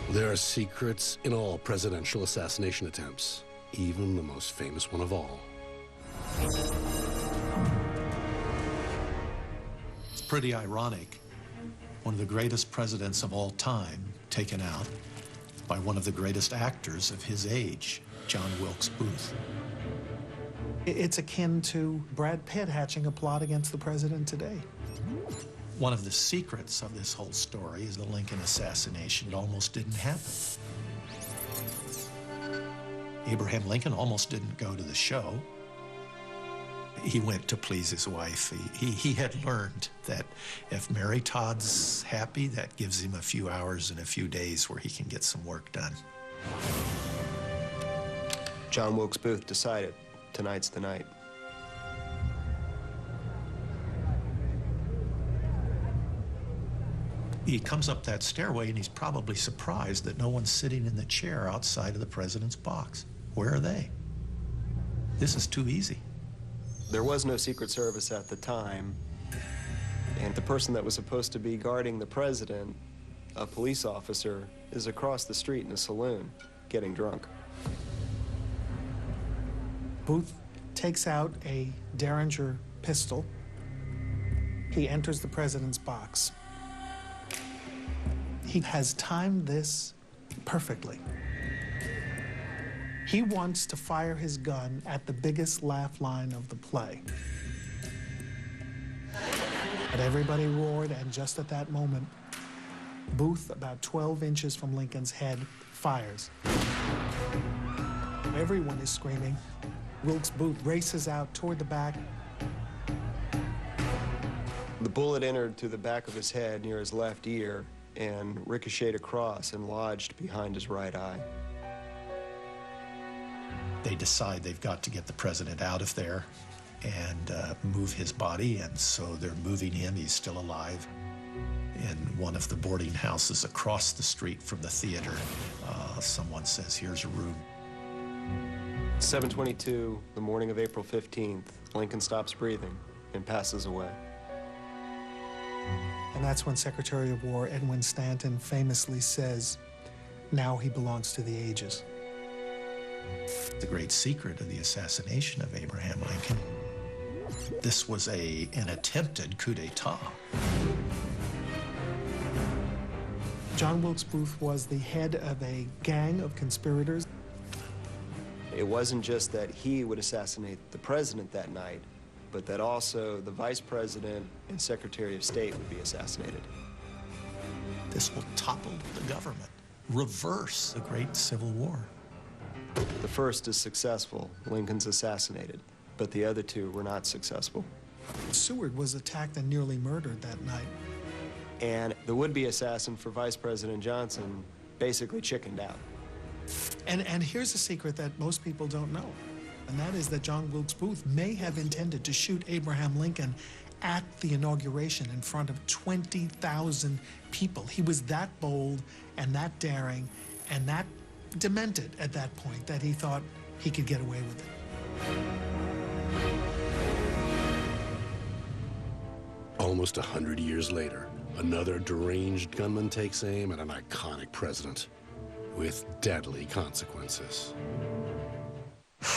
There are secrets in all presidential assassination attempts, even the most famous one of all. It's pretty ironic. One of the greatest presidents of all time taken out by one of the greatest actors of his age, John Wilkes Booth. It's akin to Brad Pitt hatching a plot against the president today. One of the secrets of this whole story is the Lincoln assassination. It almost didn't happen. Abraham Lincoln almost didn't go to the show. He went to please his wife. He had learned that if Mary Todd's happy, that gives him a few hours and a few days where he can get some work done. John Wilkes Booth decided, tonight's the night. He comes up that stairway and he's probably surprised that no one's sitting in the chair outside of the president's box. Where are they? This is too easy. There was no Secret Service at the time, and the person that was supposed to be guarding the president, a police officer, is across the street in a saloon getting drunk. Booth takes out a Derringer pistol. He enters the president's box. He has timed this perfectly. He wants to fire his gun at the biggest laugh line of the play. But everybody roared, and just at that moment, Booth, about 12 inches from Lincoln's head, fires. Everyone is screaming. Wilkes Booth races out toward the back. The bullet entered through the back of his head near his left ear and ricocheted across and lodged behind his right eye. They decide they've got to get the president out of there and move his body, and so they're moving him. He's still alive in one of the boarding houses across the street from the theater. Someone says, "Here's a room." 7:22, the morning of April 15th, Lincoln stops breathing and passes away. And that's when Secretary of War Edwin Stanton famously says, "Now he belongs to the ages." The great secret of the assassination of Abraham Lincoln, this was an attempted coup d'etat. John Wilkes Booth was the head of a gang of conspirators. It wasn't just that he would assassinate the president that night, but that also the vice president and secretary of state would be assassinated. This will topple the government, reverse the great Civil War. The first is successful, Lincoln's assassinated, but the other two were not successful. Seward was attacked and nearly murdered that night. And the would-be assassin for Vice President Johnson basically chickened out. And here's a secret that most people don't know, and that is that John Wilkes Booth may have intended to shoot Abraham Lincoln at the inauguration in front of 20,000 people. He was that bold and that daring and that demented at that point that he thought he could get away with it. Almost 100 years later, another deranged gunman takes aim at an iconic president with deadly consequences.